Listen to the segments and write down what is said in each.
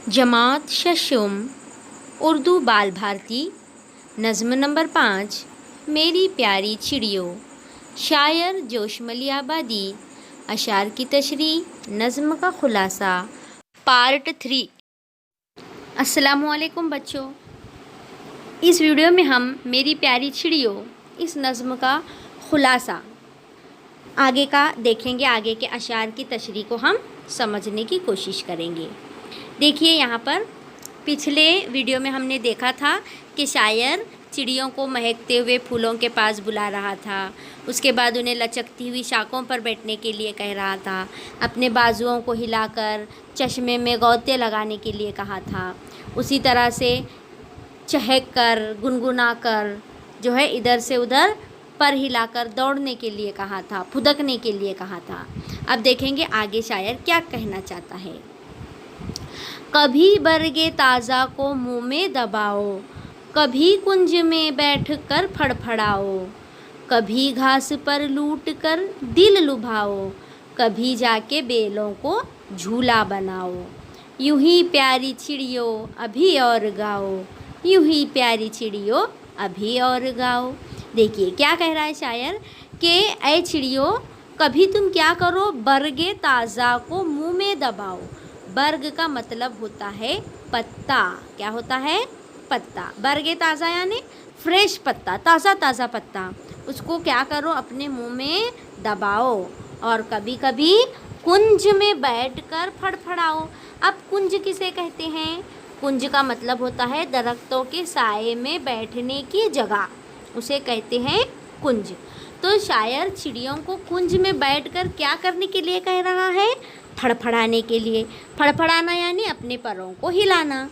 जमात शशुम उर्दू बाल भारती नज़्म नंबर 5 मेरी प्यारी चिड़ियों। शायर जोशमली आबादी। अशार की तशरीह, नज़्म का खुलासा, पार्ट 3। अस्सलामुअलैकुम बच्चों, इस वीडियो में हम मेरी प्यारी चिड़ियों इस नज़्म का खुलासा आगे का देखेंगे। आगे के अशार की तशरीह को हम समझने की कोशिश करेंगे। देखिए, यहाँ पर पिछले वीडियो में हमने देखा था कि शायर चिड़ियों को महकते हुए फूलों के पास बुला रहा था। उसके बाद उन्हें लचकती हुई शाखों पर बैठने के लिए कह रहा था। अपने बाजुओं को हिलाकर चश्मे में गौते लगाने के लिए कहा था। उसी तरह से चहक कर, गुनगुना कर जो है इधर से उधर पर हिलाकर दौड़ने के लिए कहा था, फुदकने के लिए कहा था। अब देखेंगे आगे शायर क्या कहना चाहता है। कभी बरगे ताज़ा को मुँह में दबाओ, कभी कुंज में बैठ कर फड़फड़ाओ, कभी घास पर लूट कर दिल लुभाओ, कभी जाके बेलों को झूला बनाओ। यूं ही प्यारी चिड़ियों अभी और गाओ, यूं ही प्यारी चिड़ियों अभी और गाओ। देखिए क्या कह रहा है शायर कि ऐ चिड़ियों, कभी तुम क्या करो, बरगे ताज़ा को मुँह में दबाओ। बर्ग का मतलब होता है पत्ता। क्या होता है? पत्ता। बरगे ताज़ा यानी फ्रेश पत्ता, ताज़ा ताज़ा पत्ता। उसको क्या करो, अपने मुंह में दबाओ और कभी कभी कुंज में बैठकर फड़फड़ाओ। अब कुंज किसे कहते हैं? कुंज का मतलब होता है दरख्तों के साए में बैठने की जगह, उसे कहते हैं कुंज। तो शायर चिड़ियों को कुंज में बैठकर क्या करने के लिए कह रहा है? फड़फड़ाने के लिए। फड़फड़ाना यानी अपने परों को हिलाना।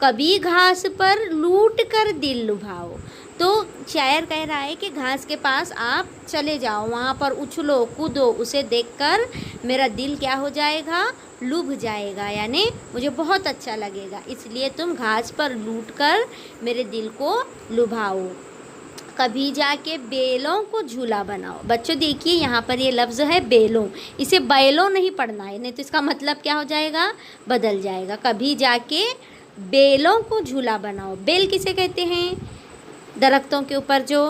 कभी घास पर लूट कर दिल लुभाओ। तो शायर कह रहा है कि घास के पास आप चले जाओ, वहाँ पर उछलो कूदो, उसे देखकर मेरा दिल क्या हो जाएगा? लुभ जाएगा, यानी मुझे बहुत अच्छा लगेगा। इसलिए तुम घास पर लूट कर मेरे दिल को लुभाओ। कभी जाके बेलों को झूला बनाओ। बच्चों देखिए, यहाँ पर ये लफ्ज़ है बेलों, इसे बैलों नहीं पढ़ना है, नहीं तो इसका मतलब क्या हो जाएगा? बदल जाएगा। कभी जाके बेलों को झूला बनाओ। बेल किसे कहते हैं? दरख्तों के ऊपर जो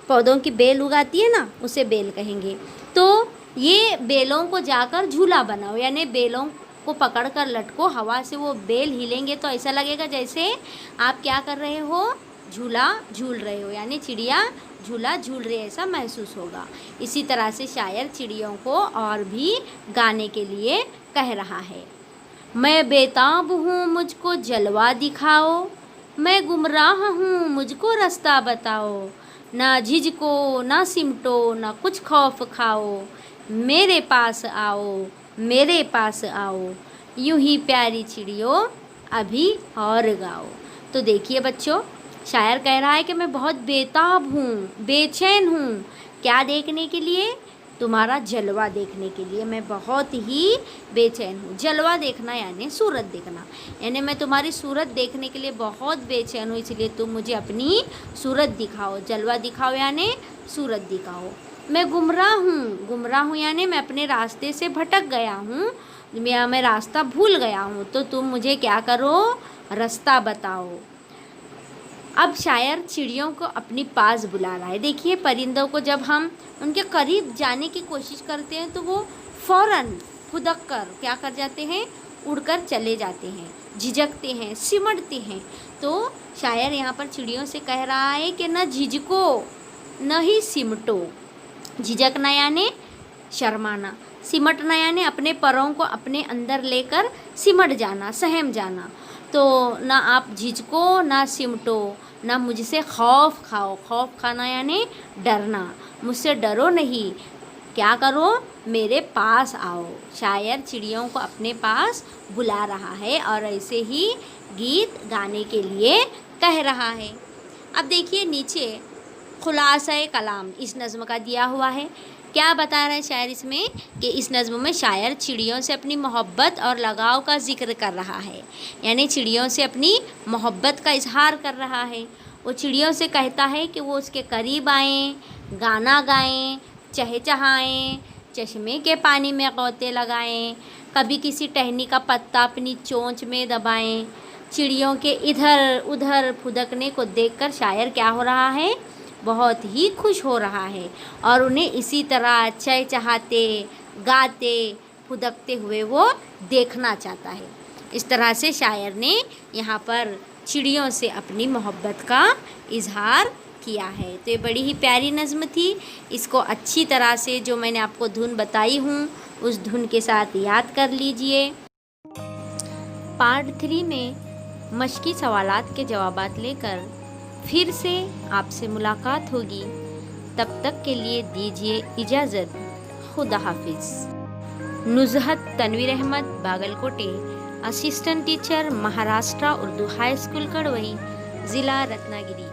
पौधों की बेल उगाती है ना, उसे बेल कहेंगे। तो ये बेलों को जाकर झूला बनाओ, यानी बेलों को पकड़ कर लटको, हवा से वो बेल हिलेंगे तो ऐसा लगेगा जैसे आप क्या कर रहे हो? झूला झूल रहे हो, यानी चिड़िया झूला झूल रही है, ऐसा महसूस होगा। इसी तरह से शायर चिड़ियों को और भी गाने के लिए कह रहा है। मैं बेताब हूँ, मुझको जलवा दिखाओ, मैं गुमराह हूँ, मुझको रास्ता बताओ। ना झिझको ना सिमटो, ना कुछ खौफ खाओ, मेरे पास आओ, मेरे पास आओ। यूं ही प्यारी चिड़ियों अभी और गाओ। तो देखिए बच्चों, शायर कह रहा है कि मैं बहुत बेताब हूँ, बेचैन हूँ। क्या देखने के लिए? तुम्हारा जलवा देखने के लिए मैं बहुत ही बेचैन हूँ। जलवा देखना यानी सूरत देखना, यानी मैं तुम्हारी सूरत देखने के लिए बहुत बेचैन हूँ, इसलिए तुम मुझे अपनी सूरत दिखाओ। जलवा दिखाओ यानी सूरत दिखाओ। मैं गुमराह हूँ यानी मैं अपने रास्ते से भटक गया हूँ, मैं रास्ता भूल गया हूँ, तो तुम मुझे क्या करो? रास्ता बताओ। अब शायर चिड़ियों को अपनी पास बुला रहा है। देखिए, परिंदों को जब हम उनके करीब जाने की कोशिश करते हैं तो वो फ़ौरन फुदक कर क्या कर जाते हैं? उड़कर चले जाते हैं, झिझकते हैं, सिमटते हैं। तो शायर यहाँ पर चिड़ियों से कह रहा है कि न झिझको न ही सिमटो। झिझकना यानी शर्माना, सिमटना यानी अपने परों को अपने अंदर लेकर सिमट जाना, सहम जाना। तो ना आप झिझको ना सिमटो, ना मुझसे खौफ खाओ। खौफ खाना यानी डरना, मुझसे डरो नहीं, क्या करो? मेरे पास आओ। शायर चिड़ियों को अपने पास बुला रहा है और ऐसे ही गीत गाने के लिए कह रहा है। अब देखिए नीचे खुलासा कलाम इस नज़्म का दिया हुआ है। क्या बता रहा है शायर इसमें कि इस नज़्म में शायर चिड़ियों से अपनी मोहब्बत और लगाव का जिक्र कर रहा है, यानी चिड़ियों से अपनी मोहब्बत का इजहार कर रहा है। वो चिड़ियों से कहता है कि वो उसके करीब आएँ, गाना गाएं, चहचहाएं, चश्मे के पानी में गौते लगाएं, कभी किसी टहनी का पत्ता अपनी चोंच में दबाएं। चिड़ियों के इधर उधर फुदकने को देखकर शायर क्या हो रहा है, बहुत ही खुश हो रहा है और उन्हें इसी तरह चहचहाते, गाते, फुदकते हुए वो देखना चाहता है। इस तरह से शायर ने यहाँ पर चिड़ियों से अपनी मोहब्बत का इजहार किया है। तो ये बड़ी ही प्यारी नज़्म थी। इसको अच्छी तरह से जो मैंने आपको धुन बताई हूँ उस धुन के साथ याद कर लीजिए। पार्ट 3 में मश्की सवालात के जवाबात लेकर फिर से आपसे मुलाकात होगी। तब तक के लिए दीजिए इजाज़त। खुदा हाफिज़। Nuzhat Tanveer Ahmed, Bagalkote, assistant teacher, Maharashtra Urdu high school Kadwai, ज़िला रत्नागिरी।